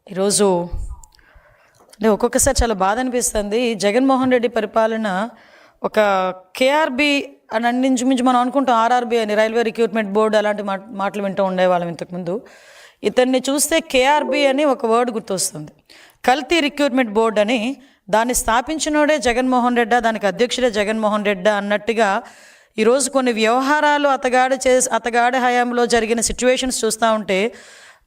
ఈరోజు అంటే ఒక్కొక్కసారి చాలా బాధ అనిపిస్తుంది. జగన్మోహన్ రెడ్డి పరిపాలన ఒక కేఆర్బి అని ఇంచుమించు మనం అనుకుంటాం, ఆర్ఆర్బి అని, రైల్వే రిక్రూట్మెంట్ బోర్డు, అలాంటి మాటలు వింటూ ఉండేవాళ్ళం ఇంతకుముందు. ఇతన్ని చూస్తే కేఆర్బి అని ఒక వర్డ్ గుర్తొస్తుంది. కల్తీ రిక్రూట్మెంట్ బోర్డు అని. దాన్ని స్థాపించినోడే జగన్మోహన్ రెడ్డి, దానికి అధ్యక్షుడే జగన్మోహన్ రెడ్డి అన్నట్టుగా ఈరోజు కొన్ని వ్యవహారాలు అతగాడి హయాంలో జరిగిన సిచ్యువేషన్స్ చూస్తూ ఉంటే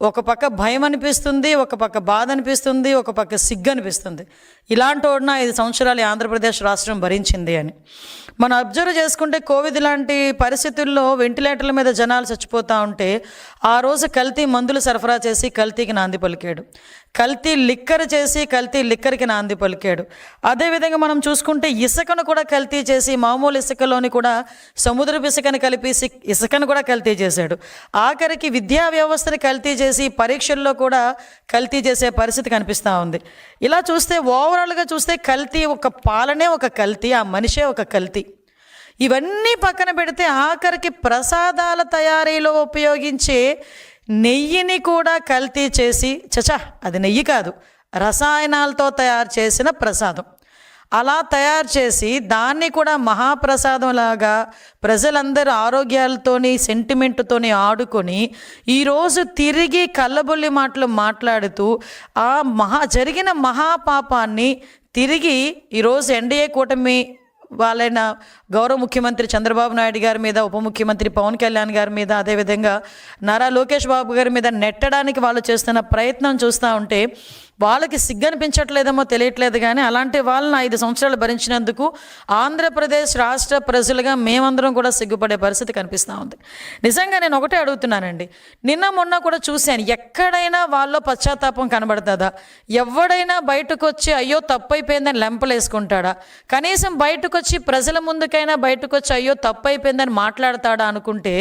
ఒక పక్క భయం అనిపిస్తుంది, ఒక పక్క బాధ అనిపిస్తుంది, ఒక పక్క సిగ్గు అనిపిస్తుంది. ఇలాంటి వాడిన 5 సంవత్సరాలు ఆంధ్రప్రదేశ్ రాష్ట్రం భరించింది అని మనం అబ్జర్వ్ చేసుకుంటే, కోవిడ్ లాంటి పరిస్థితుల్లో వెంటిలేటర్ల మీద జనాలు చచ్చిపోతూ ఉంటే ఆ రోజు కల్తీ మందులు సరఫరా చేసి కల్తీకి నాంది పలికాడు, కల్తీ లిక్కర్ చేసి కల్తీ లిక్కర్కి నాంది పలికాడు. అదేవిధంగా మనం చూసుకుంటే ఇసుకను కూడా కల్తీ చేసి, మామూలు ఇసుకలోని కూడా సముద్రపు ఇసుకను కలిపి ఇసుకను కూడా కల్తీ చేశాడు. ఆఖరికి విద్యా వ్యవస్థని కల్తీ చేసి పరీక్షల్లో కూడా కల్తీ చేసే పరిస్థితి కనిపిస్తూ ఉంది. ఇలా చూస్తే ఓవరాల్గా చూస్తే కల్తీ, ఒక పాలనే ఒక కల్తీ, ఆ మనిషే ఒక కల్తీ. ఇవన్నీ పక్కన పెడితే ఆఖరికి ప్రసాదాల తయారీలో ఉపయోగించే నెయ్యిని కూడా కల్తీ చేసి, అది నెయ్యి కాదు, రసాయనాలతో తయారు చేసిన ప్రసాదం, అలా తయారు చేసి దాన్ని కూడా మహాప్రసాదంలాగా ప్రజలందరూ ఆరోగ్యాలతోని సెంటిమెంట్తోని ఆడుకొని ఈరోజు తిరిగి కళ్ళబొల్లి మాటలు మాట్లాడుతూ ఆ జరిగిన మహాపాపాన్ని తిరిగి ఈరోజు ఎన్డీఏ కూటమి వాళ్ళైన గౌరవ ముఖ్యమంత్రి చంద్రబాబు నాయుడు గారి మీద, ఉప ముఖ్యమంత్రి పవన్ కళ్యాణ్ గారి మీద, అదేవిధంగా నారా లోకేష్ బాబు గారి మీద నెట్టడానికి వాళ్ళు చేస్తున్న ప్రయత్నం చూస్తూ ఉంటే వాళ్ళకి సిగ్గనిపించట్లేదేమో తెలియట్లేదు. కానీ అలాంటి వాళ్ళని 5 సంవత్సరాలు భరించినందుకు ఆంధ్రప్రదేశ్ రాష్ట్ర ప్రజలుగా మేమందరం కూడా సిగ్గుపడే పరిస్థితి కనిపిస్తూ ఉంది. నిజంగా నేను ఒకటే అడుగుతున్నానండి, నిన్న మొన్న కూడా చూశాను, ఎక్కడైనా వాళ్ళలో పశ్చాత్తాపం కనబడుతుందా? ఎవడైనా బయటకు వచ్చి అయ్యో తప్పైపోయిందని లెంపలేసుకుంటాడా? కనీసం బయటకు వచ్చి ప్రజల ముందుకైనా బయటకు వచ్చి అయ్యో తప్పైపోయిందని మాట్లాడతాడా అనుకుంటే,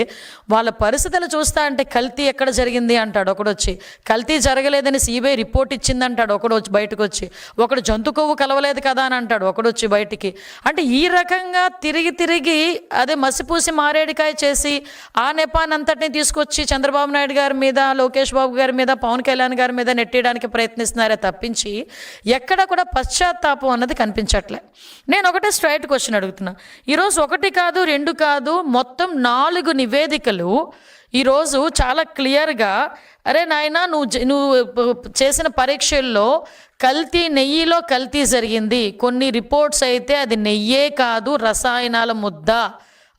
వాళ్ళ పరిస్థితులు చూస్తా అంటే కల్తీ ఎక్కడ జరిగింది అంటాడు ఒకడొచ్చి, కల్తీ జరగలేదని సిబిఐ రిపోర్ట్ ఇచ్చింది అంటాడు ఒకడు వచ్చి, బయటకు వచ్చి ఒకడు జంతు కొవ్వు కలవలేదు కదా అని అంటాడు ఒకడొచ్చి బయటికి. అంటే ఈ రకంగా తిరిగి అదే మసిపూసి మారేడికాయ చేసి ఆ నెపానంతటిని తీసుకొచ్చి చంద్రబాబు నాయుడు గారి మీద, లోకేష్ బాబు గారి మీద, పవన్ కళ్యాణ్ గారి మీద నెట్టేయడానికి ప్రయత్నిస్తున్నారే తప్పించి ఎక్కడ కూడా పశ్చాత్తాపం అన్నది కనిపించట్లే. నేను ఒకటే స్ట్రైట్ క్వశ్చన్ అడుగుతున్నా. ఈరోజు 1 కాదు 2 కాదు, మొత్తం 4 నివేదికలు ఈరోజు చాలా క్లియర్గా, అరే నాయనా నువ్వు చేసిన పరీక్షల్లో నెయ్యిలో కల్తీ జరిగింది, కొన్ని రిపోర్ట్స్ అయితే అది నెయ్యే కాదు రసాయనాల ముద్ద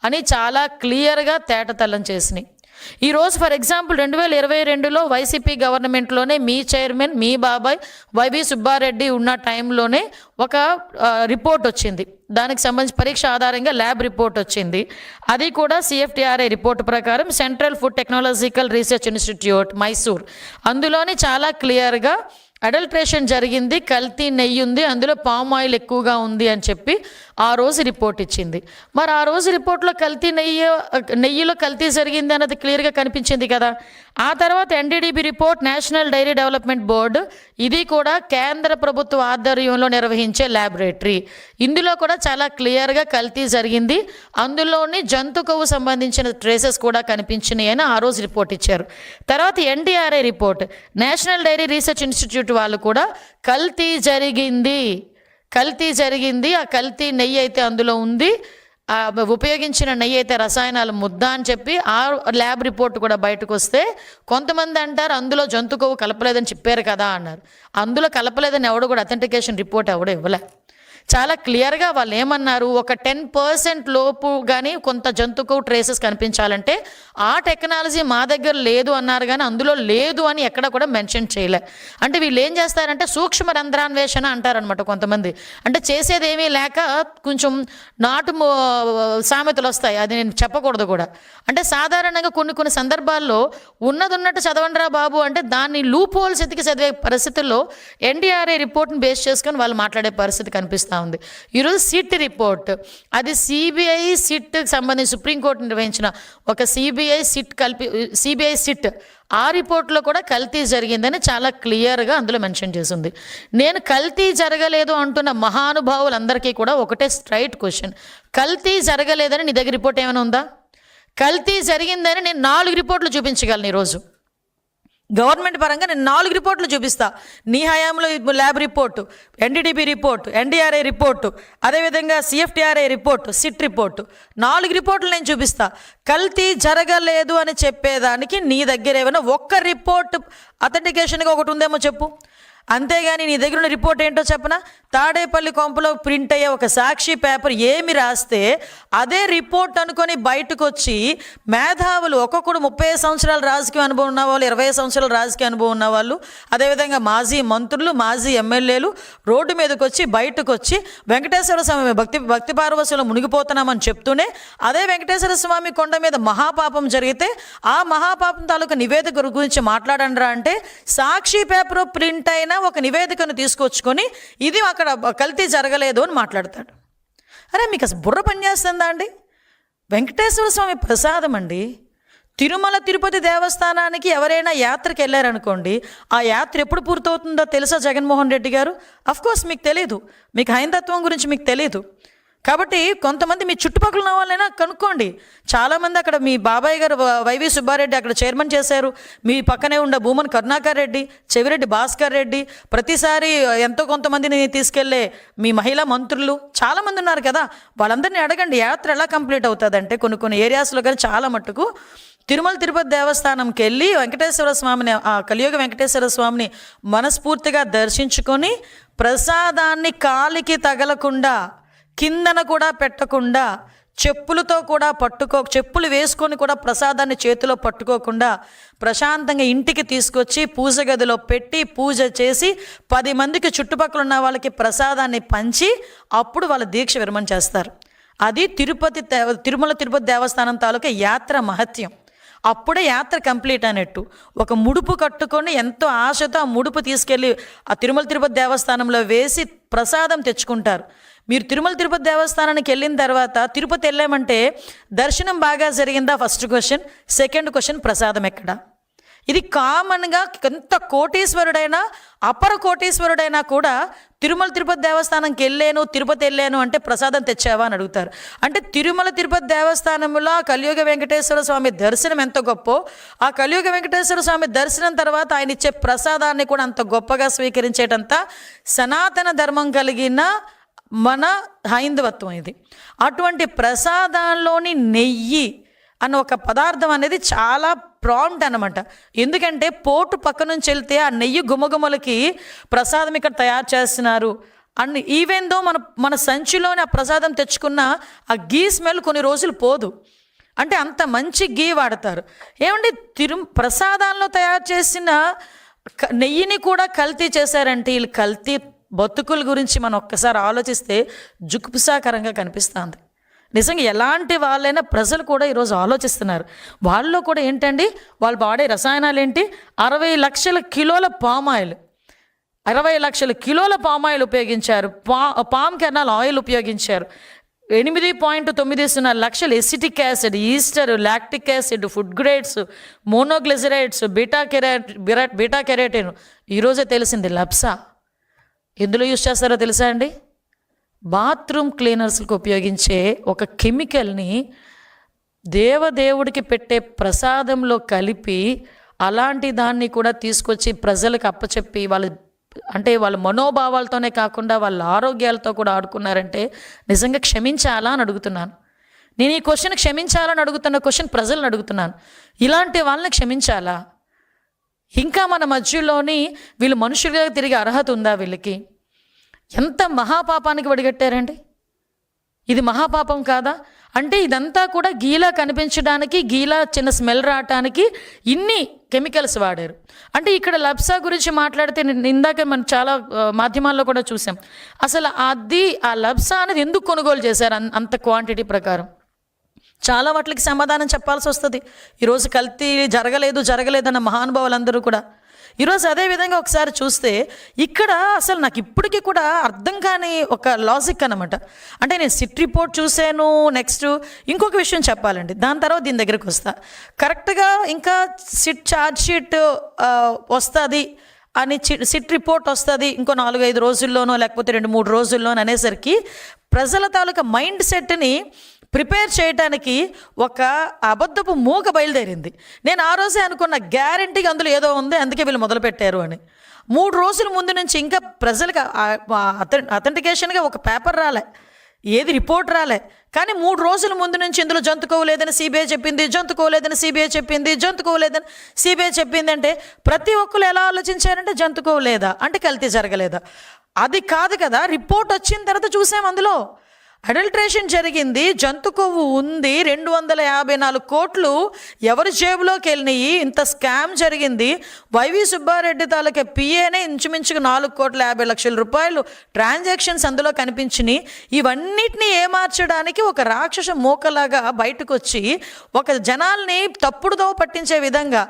అని చాలా క్లియర్గా తేటతెల్లం చేసినాయి. ఈరోజు ఫర్ ఎగ్జాంపుల్ 2022లో వైసీపీ గవర్నమెంట్లోనే మీ చైర్మన్, మీ బాబాయ్ వైవి సుబ్బారెడ్డి ఉన్న టైంలోనే ఒక రిపోర్ట్ వచ్చింది, దానికి సంబంధించి పరీక్ష ఆధారంగా ల్యాబ్ రిపోర్ట్ వచ్చింది. అది కూడా CFTRI రిపోర్ట్ ప్రకారం central food technological research institute Mysore, అందులోని చాలా క్లియర్గా అడల్ట్రేషన్ జరిగింది, కల్తీ నెయ్యి ఉంది, అందులో పామ్ ఆయిల్ ఎక్కువగా ఉంది అని చెప్పి ఆ రోజు రిపోర్ట్ ఇచ్చింది. మరి ఆ రోజు రిపోర్ట్లో నెయ్యిలో కల్తీ జరిగింది అన్నది క్లియర్గా కనిపించింది కదా. ఆ తర్వాత NDDB report, national dairy development board, ఇది కూడా కేంద్ర ప్రభుత్వ ఆధ్వర్యంలో నిర్వహించే ల్యాబొరేటరీ, ఇందులో కూడా చాలా క్లియర్గా కల్తీ జరిగింది, అందులోని జంతు కొవ్వు సంబంధించిన ట్రేసెస్ కూడా కనిపించినాయి అని ఆ రోజు రిపోర్ట్ ఇచ్చారు. తర్వాత NDRI report, national Dairy Research Institute వాళ్ళు కూడా కల్తీ జరిగింది, ఆ కల్తీ నెయ్యి అయితే అందులో ఉంది, ఉపయోగించిన నెయ్యి అయితే రసాయనాల ముద్ద అని చెప్పి ఆ ల్యాబ్ రిపోర్ట్ కూడా బయటకు వస్తే కొంతమంది అంటారు అందులో జంతు కొవ్వు కలపలేదని చెప్పారు కదా అన్నారు. అందులో కలపలేదని ఎవడు కూడా అథెంటికేషన్ రిపోర్ట్ ఎవడో ఇవ్వలే. చాలా క్లియర్గా వాళ్ళు ఏమన్నారు, ఒక 10% లోపు కానీ కొంత జంతుకు ట్రేసెస్ కనిపించాలంటే ఆ టెక్నాలజీ మా దగ్గర లేదు అన్నారు, కానీ అందులో లేదు అని ఎక్కడ కూడా మెన్షన్ చేయలే. అంటే వీళ్ళు ఏం చేస్తారంటే సూక్ష్మ రంధ్రాన్వేషణ అంటారనమాట కొంతమంది. అంటే చేసేది ఏమీ లేక కొంచెం నాటు సామెతలు వస్తాయి, అది నేను చెప్పకూడదు కూడా. అంటే సాధారణంగా కొన్ని సందర్భాల్లో ఉన్నట్టు చదవండిరా బాబు అంటే దాన్ని లూప్ హోల్స్ ఎతికి చదివే పరిస్థితుల్లో NDRI రిపోర్ట్ని బేస్ చేసుకొని వాళ్ళు మాట్లాడే పరిస్థితి కనిపిస్తుంది ఉంది. ఈరోజు సిట్ రిపోర్ట్, అది సిబిఐ సిట్ సంబంధించి సుప్రీంకోర్టు నిర్వహించిన ఒక సిబిఐ సిట్, ఆ రిపోర్ట్లో కూడా కల్తీ జరిగిందని చాలా క్లియర్గా అందులో మెన్షన్ చేసింది. నేను కల్తీ జరగలేదు అంటున్న మహానుభావులందరికీ కూడా ఒకటే స్ట్రైట్ క్వశ్చన్, కల్తీ జరగలేదని నీ దగ్గర రిపోర్ట్ ఏమైనా ఉందా? కల్తీ జరిగిందని నేను 4 రిపోర్ట్లు చూపించగలను ఈరోజు. గవర్నమెంట్ పరంగా నేను 4 రిపోర్ట్లు చూపిస్తా. నీ హయాంలో lab report, NDDB report, NDRI report, అదేవిధంగా సిఎఫ్టీఆర్ఐ రిపోర్టు, సిట్ రిపోర్టు, 4 రిపోర్ట్లు నేను చూపిస్తా. కల్తీ జరగలేదు అని చెప్పేదానికి నీ దగ్గర ఏమైనా ఒక్క రిపోర్ట్ అథెంటికేషన్గా ఒకటి ఉందేమో చెప్పు. అంతేగాని నీ దగ్గర ఉన్న రిపోర్ట్ ఏంటో చెప్పనా? తాడేపల్లి కొంపలో ప్రింట్ అయ్యే ఒక సాక్షి పేపర్ ఏమి రాస్తే అదే రిపోర్ట్ అనుకొని బయటకు వచ్చి మేధావులు, ఒక్కొక్కడు 30 సంవత్సరాల రాజకీయ అనుభవం ఉన్న వాళ్ళు, 20 సంవత్సరాల రాజకీయ అనుభవం ఉన్న వాళ్ళు, అదేవిధంగా మాజీ మంత్రులు, మాజీ ఎమ్మెల్యేలు రోడ్డు మీదకి వచ్చి బయటకు వచ్చి వెంకటేశ్వర స్వామి భక్తి పారవశ్యంలో మునిగిపోతున్నామని చెప్తూనే అదే వెంకటేశ్వర స్వామి కొండ మీద మహాపాపం జరిగితే ఆ మహాపాపం తాలూకా నివేదిక గురించి మాట్లాడండిరా అంటే సాక్షి పేపర్ ప్రింట్ అయిన ఒక నివేదికను తీసుకొచ్చుకొని ఇది అక్కడ కల్తీ జరగలేదు అని మాట్లాడతాడు. అరే మీకు అసలు బుర్ర పనిచేస్తుందా అండి? వెంకటేశ్వర స్వామి ప్రసాదం అండి. తిరుమల తిరుపతి దేవస్థానానికి ఎవరైనా యాత్రకి వెళ్ళారనుకోండి, ఆ యాత్ర ఎప్పుడు పూర్తవుతుందో తెలుసా జగన్మోహన్ రెడ్డి గారు? అఫ్కోర్స్ మీకు తెలీదు, మీకు హైందత్వం గురించి మీకు తెలీదు. కాబట్టి కొంతమంది మీ చుట్టుపక్కల ఉన్న వాళ్ళైనా కనుక్కోండి. చాలామంది అక్కడ మీ బాబాయ్ గారు వైవి సుబ్బారెడ్డి అక్కడ చైర్మన్ చేశారు. మీ పక్కనే ఉన్న భూమన్ కరుణాకర్ రెడ్డి, చెవిరెడ్డి భాస్కర్ రెడ్డి, ప్రతిసారి ఎంతో కొంతమందిని తీసుకెళ్లే మీ మహిళా మంత్రులు చాలామంది ఉన్నారు కదా, వాళ్ళందరినీ అడగండి యాత్ర ఎలా కంప్లీట్ అవుతుందంటే కొన్ని ఏరియాస్లో కానీ చాలా మట్టుకు తిరుమల తిరుపతి దేవస్థానంకి వెళ్ళి వెంకటేశ్వర స్వామిని, ఆ కలియుగ వెంకటేశ్వర స్వామిని మనస్ఫూర్తిగా దర్శించుకొని ప్రసాదాన్ని కాలికి తగలకుండా, కిందన కూడా పెట్టకుండా, చెప్పులతో కూడా చెప్పులు వేసుకొని కూడా ప్రసాదాన్ని చేతిలో పట్టుకోకుండా ప్రశాంతంగా ఇంటికి తీసుకొచ్చి పూజ గదిలో పెట్టి పూజ చేసి 10 మందికి చుట్టుపక్కల ఉన్న వాళ్ళకి ప్రసాదాన్ని పంచి అప్పుడు వాళ్ళ దీక్ష విరమణ చేస్తారు. అది తిరుమల తిరుపతి దేవస్థానం తాలూకా యాత్ర మహత్యం. అప్పుడే యాత్ర కంప్లీట్ అయినట్టు. ఒక ముడుపు కట్టుకొని ఎంతో ఆశతో ఆ ముడుపు తీసుకెళ్ళి ఆ తిరుమల తిరుపతి దేవస్థానంలో వేసి ప్రసాదం తెచ్చుకుంటారు. మీరు తిరుమల తిరుపతి దేవస్థానానికి వెళ్ళిన తర్వాత తిరుపతి వెళ్ళామంటే దర్శనం బాగా జరిగిందా ఫస్ట్ క్వశ్చన్. సెకండ్ క్వశ్చన్, ప్రసాదం ఎక్కడా? ఇది కామన్గా ఎంత కోటీశ్వరుడైనా అపర కోటీశ్వరుడైనా కూడా తిరుమల తిరుపతి దేవస్థానంకి తిరుపతి వెళ్ళాను అంటే ప్రసాదం తెచ్చావా అని అడుగుతారు. అంటే తిరుమల తిరుపతి దేవస్థానంలో కలియుగ వెంకటేశ్వర స్వామి దర్శనం ఎంత గొప్పో, ఆ కలియుగ వెంకటేశ్వర స్వామి దర్శనం తర్వాత ఆయన ఇచ్చే ప్రసాదాన్ని కూడా అంత గొప్పగా స్వీకరించేటంత సనాతన ధర్మం కలిగిన మన హైందవత్వం ఇది. అటువంటి ప్రసాదాల్లోని నెయ్యి అన్న ఒక పదార్థం అనేది చాలా ప్రాంప్ట్ అనమాట. ఎందుకంటే పోటు పక్క నుంచి వెళ్తే ఆ నెయ్యి గుమగుమలకి ప్రసాదం ఇక్కడ తయారు చేస్తున్నారు అని ఈవెన్ దో మన సంచిలోని ఆ ప్రసాదం తెచ్చుకున్న ఆ గీ స్మెల్ కొన్ని రోజులు పోదు. అంటే అంత మంచి గీ వాడతారు. ఏమండి ప్రసాదాల్లో తయారు చేసిన నెయ్యిని కూడా కల్తీ చేశారంటే వీళ్ళు కల్తీ బతుకుల గురించి మనం ఒక్కసారి ఆలోచిస్తే జుగుప్సాకరంగా కనిపిస్తుంది. నిజంగా ఎలాంటి వాళ్ళైనా ప్రజలు కూడా ఈరోజు ఆలోచిస్తున్నారు. వాళ్ళలో కూడా ఏంటండి, వాళ్ళు వాడే రసాయనాలు ఏంటి? 60 లక్షల కిలోల పామాయిల్, 60 లక్షల కిలోల పామాయిల్ ఉపయోగించారు. పామ్ కెర్నల్ ఆయిల్ ఉపయోగించారు. 8.90 లక్షల acetic acid, Easter, lactic acid, food grades, monoglycerides, beta keratin. ఈరోజే తెలిసింది లప్సా ఎందులో యూజ్ చేస్తారో తెలుసా అండి? బాత్రూమ్ క్లీనర్స్కి ఉపయోగించే ఒక కెమికల్ని దేవుడికి పెట్టే ప్రసాదంలో కలిపి అలాంటి దాన్ని కూడా తీసుకొచ్చి ప్రజలకు అప్పచెప్పి వాళ్ళ మనోభావాలతోనే కాకుండా వాళ్ళ ఆరోగ్యాలతో కూడా ఆడుకున్నారంటే నిజంగా క్షమించాలా అని అడుగుతున్నాను. నేను ఈ క్వశ్చన్ క్షమించాలని అడుగుతున్న క్వశ్చన్ ప్రజలను అడుగుతున్నాను. ఇలాంటి వాళ్ళని క్షమించాలా? ఇంకా మన మధ్యలోని వీళ్ళు మనుషులుగా తిరిగే అర్హత ఉందా వీళ్ళకి? ఎంత మహాపాపానికి వడిగట్టారండి. ఇది మహాపాపం కాదా? అంటే ఇదంతా కూడా గీలా కనిపించడానికి, గీలా చిన్న స్మెల్ రావటానికి ఇన్ని కెమికల్స్ వాడారు. అంటే ఇక్కడ లప్సా గురించి మాట్లాడితే ఇందాక మనం చాలా మాధ్యమాల్లో కూడా చూసాం. అసలు ఆ లప్సా అనేది ఎందుకు కొనుగోలు చేశారు అంత క్వాంటిటీ ప్రకారం? చాలా వాటికి సమాధానం చెప్పాల్సి వస్తుంది. ఈరోజు కల్తీ జరగలేదన్న మహానుభావులందరూ కూడా. ఈరోజు అదేవిధంగా ఒకసారి చూస్తే ఇక్కడ అసలు నాకు ఇప్పటికీ కూడా అర్థం కాని ఒక లాజిక్ అన్నమాట. అంటే నేను సిట్ రిపోర్ట్ చూశాను. నెక్స్ట్ ఇంకొక విషయం చెప్పాలండి, దాని తర్వాత దీని దగ్గరికి వస్తా. కరెక్ట్గా ఇంకా సిట్ ఛార్జ్ షీట్ వస్తుంది అని సిట్ రిపోర్ట్ వస్తుంది ఇంకో 4-5 రోజుల్లోనో లేకపోతే 2-3 రోజుల్లోనో అనేసరికి ప్రజల తాలూకా మైండ్ సెట్ని ప్రిపేర్ చేయడానికి ఒక అబద్ధపు మూగ బయలుదేరింది. నేను ఆ రోజే అనుకున్న గ్యారంటీగా అందులో ఏదో ఉంది, అందుకే వీళ్ళు మొదలుపెట్టారు అని. 3 రోజుల ముందు నుంచి ఇంకా ప్రజలకు అథెంటికేషన్గా ఒక పేపర్ రాలే, ఏది రిపోర్ట్ రాలే. కానీ 3 రోజుల ముందు నుంచి ఇందులో జంతుకోలేదని సిబిఐ చెప్పింది, జంతుకోలేదని సిబిఐ చెప్పింది, జంతుకోలేదని సిబిఐ చెప్పింది. అంటే ప్రతి ఒక్కరు ఎలా ఆలోచించారంటే జంతుకోలేదా అంటే కల్తీ జరగలేదా, అది కాదు కదా. రిపోర్ట్ వచ్చిన తర్వాత చూసాం అందులో అడల్ట్రేషన్ జరిగింది, జంతు కొవ్వు ఉంది, 254 కోట్లు ఎవరి జేబులోకి వెళ్ళినాయి, ఇంత స్కామ్ జరిగింది. వైవి సుబ్బారెడ్డి తాలూకా పిఏనే ఇంచుమించుగా 4,50,00,000 రూపాయలు ట్రాన్సాక్షన్స్ అందులో కనిపించినాయి. ఇవన్నిటినీ ఏమార్చడానికి ఒక రాక్షస మూకలాగా బయటకు వచ్చి ఒక జనాల్ని తప్పుడుదో పట్టించే విధంగా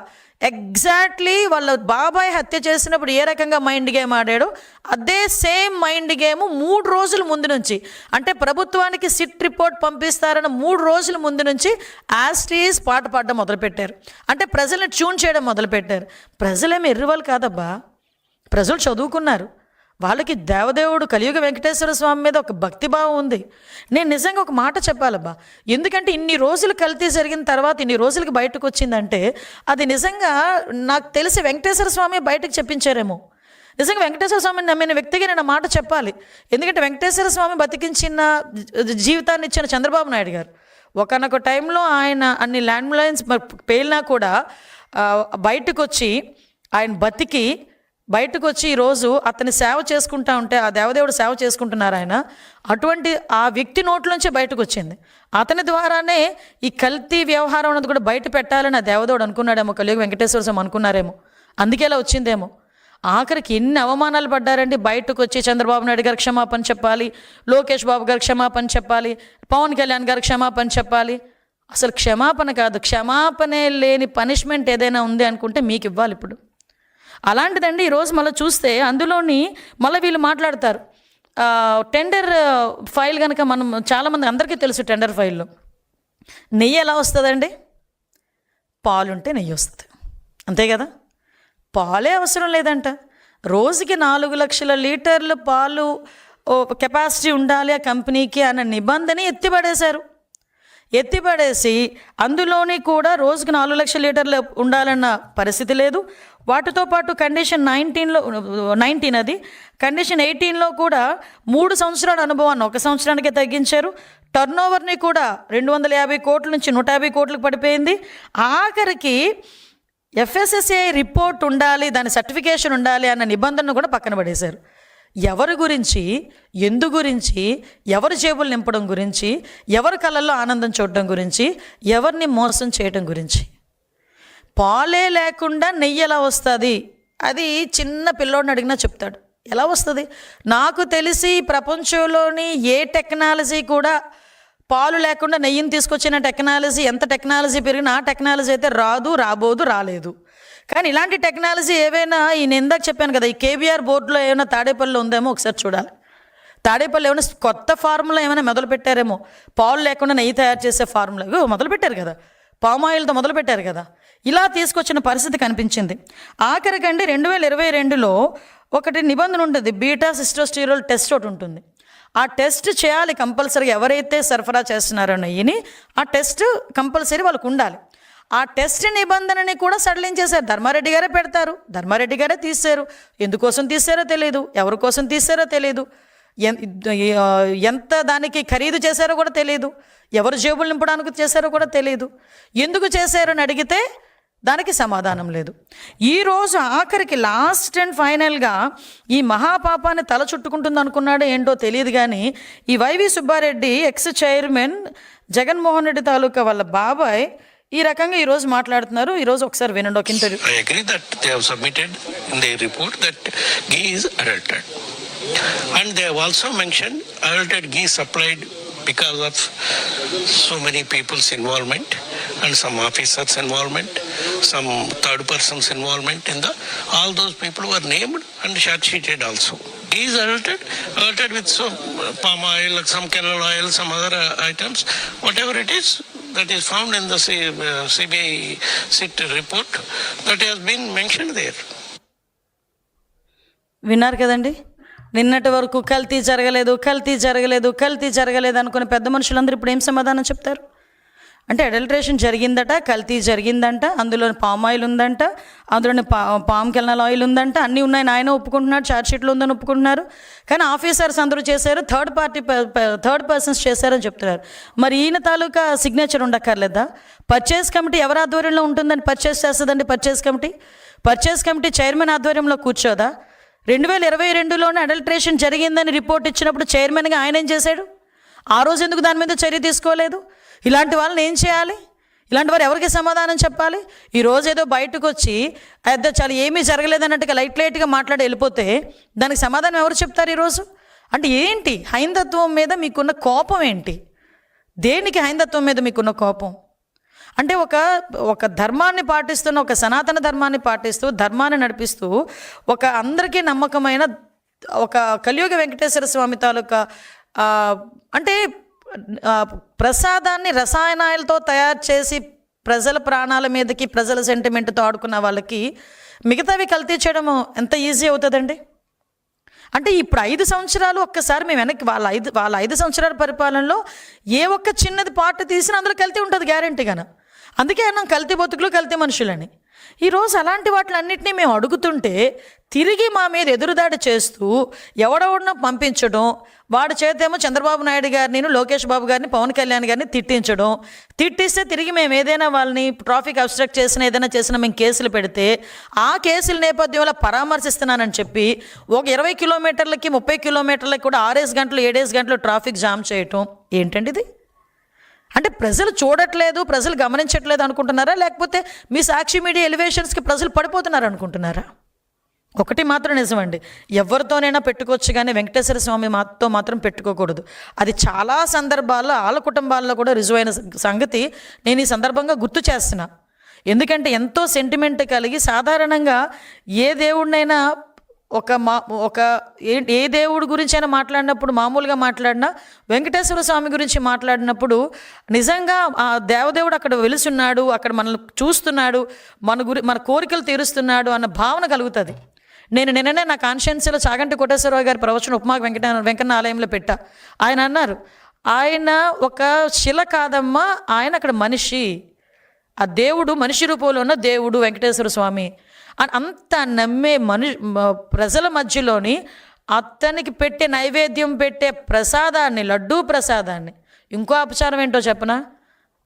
ఎగ్జాక్ట్లీ వాళ్ళ బాబాయ్ హత్య చేసినప్పుడు ఏ రకంగా మైండ్ గేమ్ ఆడాడో అదే సేమ్ మైండ్ గేమ్ 3 రోజుల ముందు నుంచి, అంటే ప్రభుత్వానికి సిట్ రిపోర్ట్ పంపిస్తారన్న 3 రోజుల ముందు నుంచి యాస్టీస్ పాట పాడడం మొదలుపెట్టారు. అంటే ప్రజల్ని ట్యూన్ చేయడం మొదలుపెట్టారు. ప్రజలేమి ఎర్రివాళ్ళు కాదబ్బా, ప్రజలు చదువుకున్నారు. వాళ్ళకి దేవదేవుడు కలియుగ వెంకటేశ్వర స్వామి మీద ఒక భక్తిభావం ఉంది. నేను నిజంగా ఒక మాట చెప్పాలబ్బా, ఎందుకంటే ఇన్ని రోజులు కల్తీ జరిగిన తర్వాత ఇన్ని రోజులకి బయటకు వచ్చిందంటే అది నిజంగా నాకు తెలిసి వెంకటేశ్వర స్వామి బయటకు చెప్పించారేమో. నిజంగా వెంకటేశ్వర స్వామిని నమ్మిన వ్యక్తిగా నేను మాట చెప్పాలి. ఎందుకంటే వెంకటేశ్వర స్వామి బతికించిన జీవితాన్ని ఇచ్చిన చంద్రబాబు నాయుడు గారు ఒకనొక టైంలో ఆయన అన్ని ల్యాండ్ లైన్స్ పేలినా కూడా బయటకు వచ్చి ఆయన బతికి బయటకు వచ్చి ఈరోజు అతని సేవ చేసుకుంటా ఉంటే ఆ దేవదేవుడు సేవ చేసుకుంటున్నారు ఆయన. అటువంటి ఆ వ్యక్తి నోట్లోంచే బయటకు వచ్చింది. అతని ద్వారానే ఈ కల్తీ వ్యవహారం అన్నది కూడా బయట పెట్టాలని ఆ దేవదేవుడు అనుకున్నాడేమో, కలియుగ వెంకటేశ్వర స్వామి అనుకున్నారేమో, అందుకే ఇలా వచ్చిందేమో. ఆఖరికి ఎన్ని అవమానాలు పడ్డారండి. బయటకు వచ్చి చంద్రబాబు నాయుడు గారికి క్షమాపణ చెప్పాలి, లోకేష్ బాబు గారికి క్షమాపణ చెప్పాలి, పవన్ కళ్యాణ్ గారికి క్షమాపణ చెప్పాలి. అసలు క్షమాపణ కాదు, క్షమాపణే లేని పనిష్మెంట్ ఏదైనా ఉంది అనుకుంటే మీకు ఇవ్వాలి ఇప్పుడు. అలాంటిదండి ఈరోజు మళ్ళీ చూస్తే అందులోని మళ్ళీ వీళ్ళు మాట్లాడతారు టెండర్ ఫైల్ కనుక మనం చాలామంది అందరికీ తెలుసు టెండర్ ఫైల్లో నెయ్యి ఎలా వస్తుందండి, పాలుంటే నెయ్యి వస్తుంది, అంతే కదా. పాలే అవసరం లేదంట, రోజుకి 4 లక్షల లీటర్లు పాలు కెపాసిటీ ఉండాలి ఆ కంపెనీకి అన్న నిబంధన ఎత్తిపడేసి అందులోని కూడా రోజుకి 4 లక్షల లీటర్లు ఉండాలన్న పరిస్థితి లేదు. వాటితో పాటు కండిషన్ 19 అది కండిషన్ 18లో కూడా 3 సంవత్సరాల అనుభవాన్ని 1 సంవత్సరానికే తగ్గించారు. టర్న్ ఓవర్ని కూడా 250 కోట్ల నుంచి 150 కోట్లకు పడిపోయింది. ఆఖరికి FSSAI రిపోర్ట్ ఉండాలి, దాని సర్టిఫికేషన్ ఉండాలి అన్న నిబంధనను కూడా పక్కన పడేశారు. ఎవరి గురించి, ఎందు గురించి, ఎవరి జేబులు నింపడం గురించి, ఎవరి కళ్ళల్లో ఆనందం చూడడం గురించి, ఎవరిని మోసం చేయడం గురించి. పాలే లేకుండా నెయ్యి ఎలా వస్తుంది, అది చిన్న పిల్లోడిని అడిగినా చెప్తాడు ఎలా వస్తుంది. నాకు తెలిసి ప్రపంచంలోని ఏ టెక్నాలజీ కూడా పాలు లేకుండా నెయ్యిని తీసుకొచ్చిన టెక్నాలజీ, ఎంత టెక్నాలజీ పెరిగినా ఆ టెక్నాలజీ అయితే రాదు, రాబోదు, రాలేదు. కానీ ఇలాంటి టెక్నాలజీ ఏవైనా నేను ఇందాక చెప్పాను కదా, ఈ KBR బోర్డులో ఏమైనా తాడేపల్లిలో ఉందేమో ఒకసారి చూడాలి. తాడేపల్లి ఏమైనా కొత్త ఫార్ములా ఏమైనా మొదలు పెట్టారేమో, పాలు లేకుండా నెయ్యి తయారు చేసే ఫార్ములా మొదలుపెట్టారు కదా, పామాయిల్తో మొదలుపెట్టారు కదా. ఇలా తీసుకొచ్చిన పరిస్థితి కనిపించింది. ఆఖరికండి 2022లో ఒకటి నిబంధన ఉంటుంది, బీటా సిస్టోస్టిరోల్ టెస్ట్ ఒకటి ఉంటుంది. ఆ టెస్ట్ చేయాలి కంపల్సరీ, ఎవరైతే సరఫరా చేస్తున్నారో నెయ్యిని ఆ టెస్ట్ కంపల్సరీ వాళ్ళకు ఉండాలి. ఆ టెస్ట్ నిబంధనని కూడా సడలించేశారు. ధర్మారెడ్డి గారే పెడతారు, ధర్మారెడ్డి గారే తీశారు. ఎందుకోసం తీశారో తెలియదు, ఎవరి కోసం తీశారో తెలియదు, ఎంత దానికి ఖరీదు చేశారో కూడా తెలియదు, ఎవరు జేబులు నింపడానికి చేశారో కూడా తెలియదు. ఎందుకు చేశారని అడిగితే దానికి సమాధానం లేదు. ఈరోజు ఆఖరికి లాస్ట్ అండ్ ఫైనల్గా ఈ మహాపాపాన్ని తల చుట్టుకుంటుంది అనుకున్నాడో ఏంటో తెలియదు కానీ ఈ వైవి సుబ్బారెడ్డి ఎక్స్ చైర్మన్ జగన్మోహన్ రెడ్డి తాలూకా వాళ్ళ బాబాయ్ ఈ రకంగా ఈరోజు మాట్లాడుతున్నారు. ఈరోజు ఒకసారి వినండి ఒక interview. I agree that they have submitted in their report that ghee is adulterated, and they have also mentioned adulterated ghee supplied because of so many people's involvement and some officers involvement, some third persons involvement in the, all those people were named and charge-sheeted also. Ghee is adulterated with some palm oil, some canola oil, some other items, whatever it is that is found in the CBI SIT report that has been mentioned there. విన్నారు కదండి. నిన్నటి వరకు కల్తీ జరగలేదు అనుకునే పెద్ద మనుషులందరూ ఇప్పుడు ఏం సమాధానం చెప్తారు? అంటే అడల్ట్రేషన్ జరిగిందట, కల్తీ జరిగిందంట, అందులో పామ్ ఆయిల్ ఉందంట, అందులోని పామ్ కెర్నల్ ఆయిల్ ఉందంట, అన్నీ ఉన్నాయని ఆయన ఒప్పుకుంటున్నాడు, ఛార్జ్షీట్లో ఉందని ఒప్పుకుంటున్నారు. కానీ ఆఫీసర్స్ అందరూ చేశారు, థర్డ్ పర్సన్స్ చేశారని చెప్తున్నారు. మరి ఈయన తాలూకా సిగ్నేచర్ ఉండక్కర్లేదా? పర్చేస్ కమిటీ ఎవరి ఆధ్వర్యంలో ఉంటుందని పర్చేస్ చేస్తుందండి? పర్చేస్ కమిటీ చైర్మన్ ఆధ్వర్యంలో కూర్చోదా? 2022లోనే అడల్ట్రేషన్ జరిగిందని రిపోర్ట్ ఇచ్చినప్పుడు చైర్మన్గా ఆయన ఏం చేశాడు? ఆ రోజు ఎందుకు దాని మీద చర్య తీసుకోలేదు? ఇలాంటి వాళ్ళని ఏం చేయాలి? ఇలాంటి వారు ఎవరికి సమాధానం చెప్పాలి? ఈరోజు ఏదో బయటకు వచ్చి చాలా ఏమీ జరగలేదన్నట్టుగా లైట్గా మాట్లాడి వెళ్ళిపోతే దానికి సమాధానం ఎవరు చెప్తారు ఈరోజు? అంటే ఏంటి హైందత్వం మీద మీకున్న కోపం ఏంటి? దేనికి హైందత్వం మీద మీకున్న కోపం? అంటే ఒక ధర్మాన్ని పాటిస్తున్న, ఒక సనాతన ధర్మాన్ని పాటిస్తూ, ధర్మాన్ని నడిపిస్తూ, ఒక అందరికీ నమ్మకమైన ఒక కలియుగ వెంకటేశ్వర స్వామి తాలూకా అంటే ప్రసాదాన్ని రసాయనాలతో తయారు చేసి ప్రజల ప్రాణాల మీదకి, ప్రజల సెంటిమెంట్తో ఆడుకున్న వాళ్ళకి మిగతావి కల్తీ చేయడం ఎంత ఈజీ అవుతుందండి? అంటే ఇప్పుడు 5 సంవత్సరాలు ఒక్కసారి మేము వెనక్కి వాళ్ళ 5 సంవత్సరాల పరిపాలనలో ఏ ఒక్క చిన్నది పార్ట్ తీసినా అందులో కల్తీ ఉంటుంది గ్యారెంటీగాను. అందుకే అన్నాం కల్తీ బతుకులు, కల్తీ మనుషులని. ఈరోజు అలాంటి వాటిలన్నింటినీ మేము అడుగుతుంటే తిరిగి మా మీద ఎదురుదాడి చేస్తూ ఎవడెవడనో పంపించడం, వాడి చేతేమో చంద్రబాబు నాయుడు గారిని, లోకేష్ బాబు గారిని, పవన్ కళ్యాణ్ గారిని తిట్టిస్తే తిరిగి మేము ఏదైనా వాళ్ళని ట్రాఫిక్ అబ్స్ట్రక్ట్ చేసినా ఏదైనా చేసినా మేము కేసులు పెడితే ఆ కేసుల నేపథ్యంలో పరామర్శిస్తున్నానని చెప్పి ఒక 20 కిలోమీటర్లకి 30 కిలోమీటర్లకి కూడా 6 గంటలు 7 గంటలు ట్రాఫిక్ జామ్ చేయటం ఏంటండి ఇది? అంటే ప్రజలు చూడట్లేదు, ప్రజలు గమనించట్లేదు అనుకుంటున్నారా? లేకపోతే మీ సాక్షి మీడియా ఎలివేషన్స్కి ప్రజలు పడిపోతున్నారు అనుకుంటున్నారా? ఒకటి మాత్రం నిజమండి, ఎవరితోనైనా పెట్టుకోవచ్చు కానీ వెంకటేశ్వర స్వామి మాతో మాత్రం పెట్టుకోకూడదు. అది చాలా సందర్భాల్లో వాళ్ళ కుటుంబాల్లో కూడా రుజువైన సంగతి నేను ఈ సందర్భంగా గుర్తు చేస్తున్నా. ఎందుకంటే ఎంతో సెంటిమెంట్ కలిగి సాధారణంగా ఏ దేవుడినైనా ఏ దేవుడి గురించి అయినా మాట్లాడినప్పుడు, మామూలుగా మాట్లాడినా వెంకటేశ్వర స్వామి గురించి మాట్లాడినప్పుడు నిజంగా ఆ దేవదేవుడు అక్కడ వెలుసున్నాడు, అక్కడ మనల్ని చూస్తున్నాడు, మన కోరికలు తీరుస్తున్నాడు అన్న భావన కలుగుతుంది. నిన్ననే నా కాన్షియన్స్లో చాగంటి కోటేశ్వరరావు గారి ప్రవచన ఉపమాక వెంకన్న ఆలయంలో పెట్టా. ఆయన అన్నారు, ఆయన ఒక శిల కాదమ్మా, ఆయన అక్కడ మనిషి, ఆ దేవుడు మనిషి రూపంలో ఉన్న దేవుడు వెంకటేశ్వర స్వామి అని అంత నమ్మే ప్రజల మధ్యలోని అతనికి పెట్టే నైవేద్యం, పెట్టే ప్రసాదాన్ని, లడ్డూ ప్రసాదాన్ని, ఇంకో అపచారం ఏంటో చెప్పనా,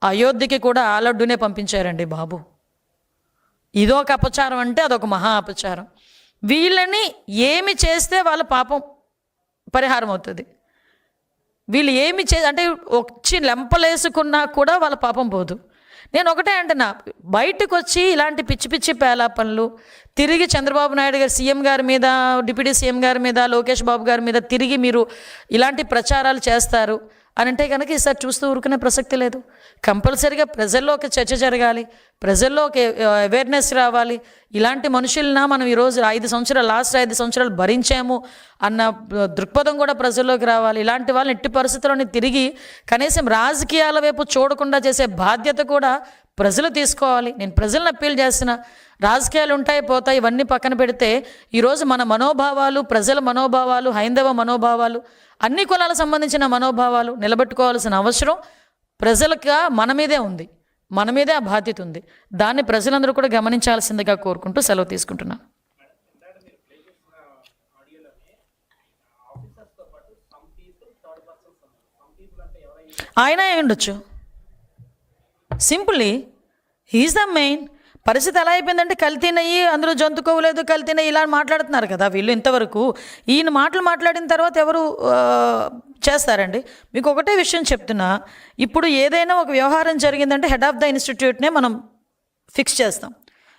అయోధ్యకి కూడా ఆ లడ్డూనే పంపించారండి బాబు. ఇదొక అపచారం అంటే అదొక మహా అపచారం. వీళ్ళని ఏమి చేస్తే వాళ్ళ పాపం పరిహారం అవుతుంది? వీళ్ళు ఏమి అంటే వచ్చి లెంపలేసుకున్నా కూడా వాళ్ళ పాపం పోదు. నేను ఒకటే అంటున్నా, బయటకు వచ్చి ఇలాంటి పిచ్చి పిచ్చి పేలాపనలు తిరిగి చంద్రబాబు నాయుడు గారు సీఎం గారి మీద, డిప్యూటీ సీఎం గారి మీద, లోకేష్ బాబు గారి మీద తిరిగి మీరు ఇలాంటి ప్రచారాలు చేస్తారు అని అంటే కనుక ఈసారి చూస్తూ ఊరుకునే ప్రసక్తి లేదు. కంపల్సరీగా ప్రజల్లో ఒక చర్చ జరగాలి, ప్రజల్లో ఒక అవేర్నెస్ రావాలి. ఇలాంటి మనుషులన మనం ఈరోజు లాస్ట్ 5 సంవత్సరాలు భరించాము అన్న దృక్పథం కూడా ప్రజల్లోకి రావాలి. ఇలాంటి వాళ్ళని ఎట్టి పరిస్థితుల్లోని తిరిగి కనీసం రాజకీయాల వైపు చూడకుండా చేసే బాధ్యత కూడా ప్రజలు తీసుకోవాలి. నేను ప్రజలను అప్పీల్ చేస్తున్నా, రాజకీయాలు ఉంటాయి పోతాయి, ఇవన్నీ పక్కన పెడితే ఈరోజు మన మనోభావాలు, ప్రజల మనోభావాలు, హైందవ మనోభావాలు, అన్ని కులాలకు సంబంధించిన మనోభావాలు నిలబెట్టుకోవాల్సిన అవసరం ప్రజలకు మన మీదే ఉంది, మన మీదే ఆ బాధ్యత ఉంది. దాన్ని ప్రజలందరూ కూడా గమనించాల్సిందిగా కోరుకుంటూ సెలవు తీసుకుంటున్నాను. ఆయన అయి ఉండొచ్చు, సింపుల్లీ హీఈస్ ద మెయిన్. పరిస్థితి ఎలా అయిపోయిందంటే కల్తీనయ్యి అందులో జంతుకోవలేదు, కల్తీనయ్యి ఇలా మాట్లాడుతున్నారు కదా వీళ్ళు. ఇంతవరకు ఈయన మాటలు మాట్లాడిన తర్వాత ఎవరు చేస్తారండి? మీకు ఒకటే విషయం చెప్తున్నా, ఇప్పుడు ఏదైనా ఒక వ్యవహారం జరిగిందంటే హెడ్ ఆఫ్ ద ఇన్స్టిట్యూట్నే మనం ఫిక్స్ చేస్తాం,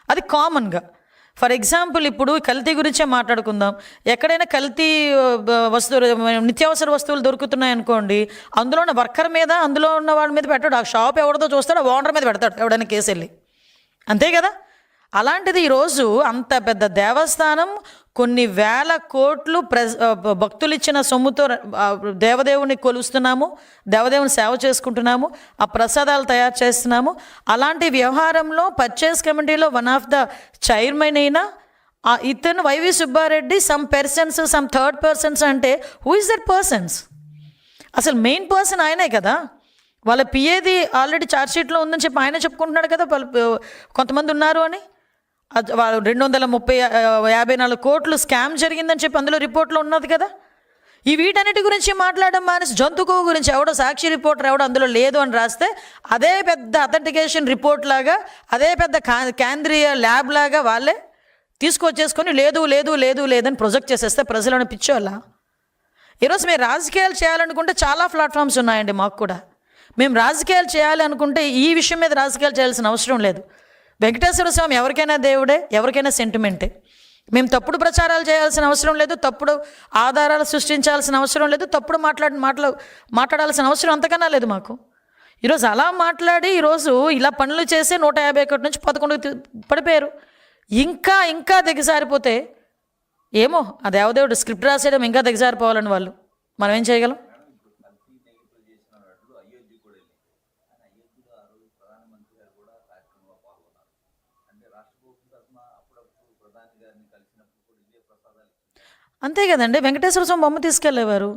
అది కామన్గా. ఫర్ ఎగ్జాంపుల్ ఇప్పుడు కల్తీ గురించే మాట్లాడుకుందాం. ఎక్కడైనా కల్తీ వస్తువులు, నిత్యావసర వస్తువులు దొరుకుతున్నాయి అనుకోండి, అందులో ఉన్న వర్కర్ మీద, అందులో ఉన్న వాడి మీద పెట్టాడు, ఆ షాప్ ఎవరిదో చూస్తాడు, ఆ ఓనర్ మీద పెడతాడు ఎవడైనా కేసు వెళ్ళి, అంతే కదా. అలాంటిది ఈరోజు అంత పెద్ద దేవస్థానం, కొన్ని వేల కోట్లు భక్తులు ఇచ్చిన సొమ్ముతో దేవదేవుని కొలుస్తున్నాము, దేవదేవుని సేవ చేసుకుంటున్నాము, ఆ ప్రసాదాలు తయారు చేస్తున్నాము. అలాంటి వ్యవహారంలో పర్చేస్ కమిటీలో వన్ ఆఫ్ ద చైర్మన్ అయినా ఇతను YV Subba Reddy some persons some third persons అంటే హూ ఇస్ దట్ పర్సన్స్? అసలు మెయిన్ పర్సన్ ఆయనే కదా. వాళ్ళ పిఏది ఆల్రెడీ ఛార్జ్షీట్లో ఉందని చెప్పి ఆయన చెప్పుకుంటున్నాడు కదా కొంతమంది ఉన్నారు అని. వాళ్ళు 254 కోట్లు స్కామ్ జరిగిందని చెప్పి అందులో రిపోర్ట్లో ఉన్నది కదా. ఈ వీటన్నిటి గురించి మాట్లాడడం మానేసి జంతుకో గురించి ఎవడో సాక్షి రిపోర్టర్ ఎవడో అందులో లేదు అని రాస్తే అదే పెద్ద అథెంటికేషన్ రిపోర్ట్ లాగా, అదే పెద్ద కేంద్రీయ ల్యాబ్ లాగా వాళ్ళే తీసుకొచ్చేసుకొని లేదు లేదు లేదు లేదని ప్రొజెక్ట్ చేసేస్తే ప్రజలను పిచ్చోళ్ళ. ఈరోజు మేము రాజకీయాలు చేయాలనుకుంటే చాలా ప్లాట్ఫామ్స్ ఉన్నాయండి మాకు కూడా. మేము రాజకీయాలు చేయాలి అనుకుంటే ఈ విషయం మీద రాజకీయాలు చేయాల్సిన అవసరం లేదు. వెంకటేశ్వర స్వామి ఎవరికైనా దేవుడే, ఎవరికైనా సెంటిమెంటే. మేము తప్పుడు ప్రచారాలు చేయాల్సిన అవసరం లేదు, తప్పుడు ఆధారాలు సృష్టించాల్సిన అవసరం లేదు, తప్పుడు మాట్లాడాల్సిన అవసరం అంతకన్నా లేదు మాకు. ఈరోజు అలా మాట్లాడి ఈరోజు ఇలా పనులు చేసి 151 నుంచి 11 పడిపోయారు. ఇంకా ఇంకా దిగజారిపోతే ఏమో ఆ దేవదేవుడు స్క్రిప్ట్ రాసేయడం ఇంకా దిగజారిపోవాలని వాళ్ళు, మనం ఏం చేయగలం? అంతే కదండి. వెంకటేశ్వర స్వామి బొమ్మ తీసుకెళ్ళేవారు,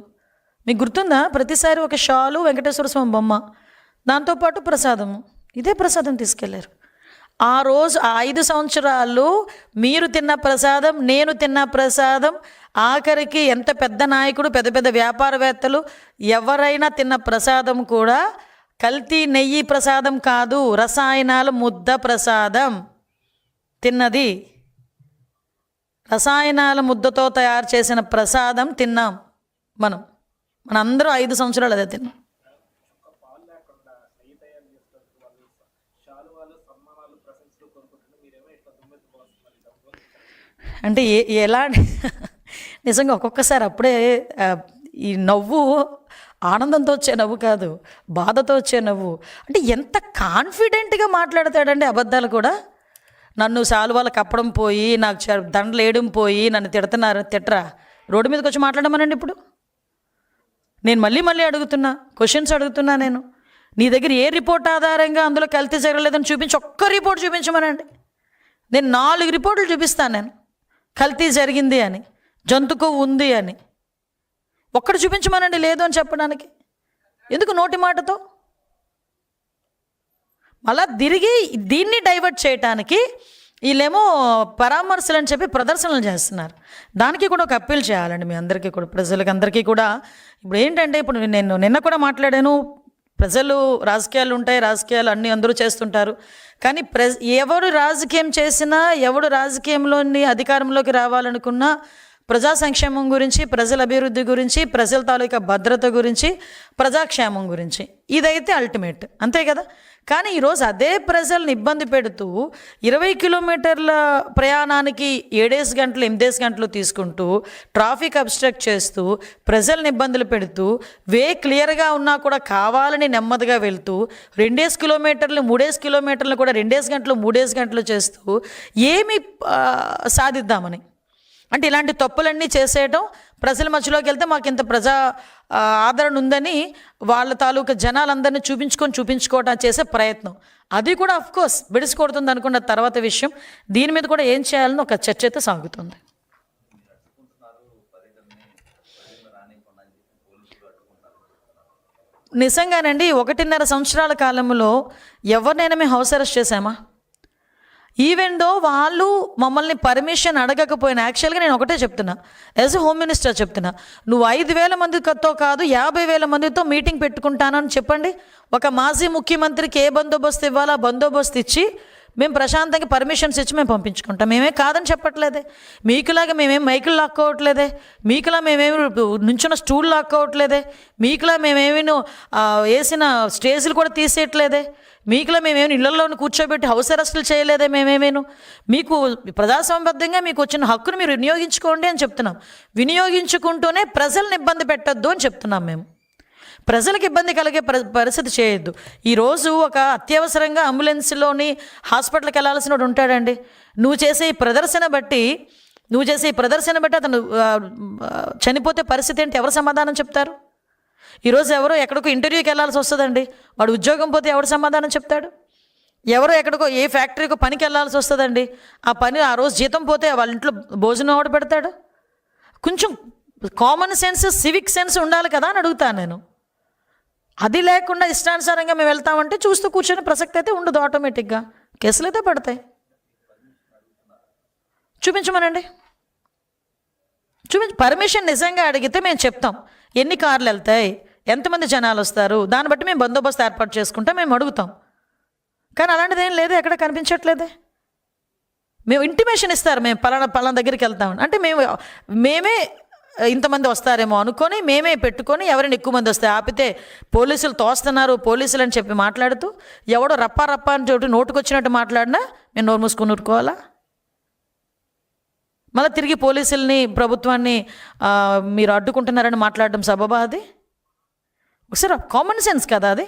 మీకు గుర్తుందా? ప్రతిసారి ఒక షాలు వెంకటేశ్వర స్వామి బొమ్మ, దాంతోపాటు ప్రసాదము, ఇదే ప్రసాదం తీసుకెళ్లారు. ఆ రోజు ఆ 5 సంవత్సరాలు మీరు తిన్న ప్రసాదం, నేను తిన్న ప్రసాదం, ఆఖరికి ఎంత పెద్ద నాయకుడు, పెద్ద పెద్ద వ్యాపారవేత్తలు ఎవరైనా తిన్న ప్రసాదం కూడా కల్తీ నెయ్యి ప్రసాదం కాదు, రసాయనాల ముద్ద ప్రసాదం తిన్నది. రసాయనాల ముద్దతో తయారు చేసిన ప్రసాదం తిన్నాం మనందరూ 5 సంవత్సరాలు అదే తిన్నాం. అంటే ఎలా నిజంగా ఒక్కొక్కసారి అప్పుడే ఈ నవ్వు ఆనందంతో వచ్చే నవ్వు కాదు, బాధతో వచ్చే నవ్వు. అంటే ఎంత కాన్ఫిడెంట్గా మాట్లాడతాడండి అబద్ధాలు కూడా. నన్ను సాలువాలు కప్పడం పోయి, నాకు దండలు వేయడం పోయి, నన్ను తిట్టరా, రోడ్డు మీదకి వచ్చి మాట్లాడమనండి. ఇప్పుడు నేను మళ్ళీ అడుగుతున్నా, క్వశ్చన్స్ అడుగుతున్నా. నేను నీ దగ్గర ఏ రిపోర్ట్ ఆధారంగా అందులో కల్తీ జరగలేదని చూపించి ఒక్క రిపోర్ట్ చూపించమనండి. నేను 4 రిపోర్టులు చూపిస్తాను, నేను కల్తీ జరిగింది అని, జంతుకు ఉంది అని. ఒక్కడు చూపించమనండి లేదు అని చెప్పడానికి. ఎందుకు నోటి మాటతో? మళ్ళా తిరిగి దీన్ని డైవర్ట్ చేయటానికి వీళ్ళేమో పరామర్శలు అని చెప్పి ప్రదర్శనలు చేస్తున్నారు. దానికి కూడా ఒక అప్పీల్ చేయాలండి మీ అందరికీ కూడా, ప్రజలకి అందరికీ కూడా. ఇప్పుడు ఏంటంటే, ఇప్పుడు నేను నిన్న కూడా మాట్లాడాను, ప్రజలు రాజకీయాలు ఉంటాయి, రాజకీయాలు అన్నీ అందరూ చేస్తుంటారు. కానీ ఎవరు రాజకీయం చేసినా, ఎవడు రాజకీయంలోని అధికారంలోకి రావాలనుకున్నా ప్రజా సంక్షేమం గురించి, ప్రజల అభివృద్ధి గురించి, ప్రజల తాలూకా భద్రత గురించి, ప్రజాక్షేమం గురించి, ఇదైతే అల్టిమేట్, అంతే కదా. కానీ ఈరోజు అదే ప్రజల్ని ఇబ్బంది పెడుతూ 20 కిలోమీటర్ల ప్రయాణానికి 7 గంటలు 8 గంటలు తీసుకుంటూ, ట్రాఫిక్ అబ్స్ట్రక్ట్ చేస్తూ, ప్రజల్ని ఇబ్బందులు పెడుతూ, వే క్లియర్గా ఉన్నా కూడా కావాలని నెమ్మదిగా వెళ్తూ, 2 కిలోమీటర్లు 3 కిలోమీటర్లు కూడా 2 గంటలు 3 గంటలు చేస్తూ ఏమి సాధిద్దామని. అంటే ఇలాంటి తప్పులన్నీ చేసేయటం, ప్రజల మధ్యలోకి వెళ్తే మాకు ఇంత ప్రజా ఆదరణ ఉందని వాళ్ళ తాలూకా జనాలందరినీ చూపించుకోవటం చేసే ప్రయత్నం, అది కూడా అఫ్కోర్స్ బిడిసికొడుతుంది అనుకున్న తర్వాత విషయం. దీని మీద కూడా ఏం చేయాలని ఒక చర్చ అయితే సాగుతుంది. నిజంగానండి, 1.5 సంవత్సరాల కాలంలో ఎవరినైనా మేము హౌస్ అరెస్ట్ చేశామా? ఈవెన్ దో వాళ్ళు మమ్మల్ని పర్మిషన్ అడగకపోయినా, యాక్చువల్గా నేను ఒకటే చెప్తున్నా, యాజ్ ఎ హోమ్ మినిస్టర్ చెప్తున్నా, నువ్వు 5,000 మందితో కాదు 50,000 మందితో మీటింగ్ పెట్టుకుంటానని చెప్పండి. ఒక మాజీ ముఖ్యమంత్రికి ఏ బందోబస్తు ఇవ్వాలో ఆ బందోబస్తు ఇచ్చి మేము ప్రశాంతంగా పర్మిషన్స్ ఇచ్చి మేము పంపించుకుంటాం. మేమే కాదని చెప్పట్లేదే, మీకులాగా మేమేం మైకులు లాక్కోవట్లేదే, మీకులా మేమేమి నుంచున్న స్టూల్ లాక్కోవట్లేదే, మీకులా మేమేమి వేసిన స్టేజ్లు కూడా తీసేయట్లేదే, మీకులా మేమేమి ఇళ్లలోని కూర్చోబెట్టి హౌస్ అరెస్టులు చేయలేదే. మేమేమేను మీకు ప్రజాస్వామ్యబద్ధంగా మీకు వచ్చిన హక్కును మీరు వినియోగించుకోండి అని చెప్తున్నాం. వినియోగించుకుంటూనే ప్రజల్ని ఇబ్బంది పెట్టద్దు అని చెప్తున్నాం. మేము ప్రజలకు ఇబ్బంది కలిగే పరిస్థితి చేయొద్దు. ఈరోజు ఒక అత్యవసరంగా అంబులెన్స్లోని హాస్పిటల్కి వెళ్ళాల్సిన వాడు ఉంటాడండి. నువ్వు చేసే ఈ ప్రదర్శన బట్టి అతను చనిపోతే పరిస్థితి ఏంటి? ఎవరు సమాధానం చెప్తారు? ఈరోజు ఎవరో ఎక్కడికో ఇంటర్వ్యూకి వెళ్ళాల్సి వస్తుందండి, వాడు ఉద్యోగం పోతే ఎవరు సమాధానం చెప్తాడు? ఎవరో ఎక్కడికో ఏ ఫ్యాక్టరీకో పనికి వెళ్ళాల్సి వస్తుందండి. ఆ పని ఆ రోజు జీతం పోతే వాళ్ళ ఇంట్లో భోజనం ఎవడు పెడతాడు? కొంచెం కామన్ సెన్స్, సివిక్ సెన్స్ ఉండాలి కదా అని అడుగుతాను నేను. అది లేకుండా ఇష్టానుసారంగా మేము వెళ్తామంటే చూస్తూ కూర్చొని ప్రసక్తి అయితే ఉండదు. ఆటోమేటిక్గా కేసులు అయితే పడతాయి. చూపించమనండి, పర్మిషన్ నిజంగా అడిగితే మేము చెప్తాం. ఎన్ని కార్లు వెళ్తాయి, ఎంతమంది జనాలు వస్తారు, దాన్ని బట్టి మేము బందోబస్తు ఏర్పాటు చేసుకుంటాం, మేము అడుగుతాం. కానీ అలాంటిది ఏం లేదు, ఎక్కడ కనిపించట్లేదే. మేము ఇంటిమేషన్ ఇస్తారు, మేము పలానా దగ్గరికి వెళ్తామని. అంటే మేమే ఇంతమంది వస్తారేమో అనుకొని మేమే పెట్టుకొని ఎవరైనా ఎక్కువ మంది వస్తే ఆపితే పోలీసులు తోస్తున్నారు, పోలీసులు అని చెప్పి మాట్లాడుతూ ఎవడో రప్పా అని చోటు నోటుకొచ్చినట్టు మాట్లాడినా మేము నోరు మూసుకొని ఊరుకోవాలా? మళ్ళీ తిరిగి పోలీసుల్ని, ప్రభుత్వాన్ని మీరు అడ్డుకుంటున్నారని మాట్లాడడం సబబా? అది ఒకసారి కామన్ సెన్స్ కదా అది.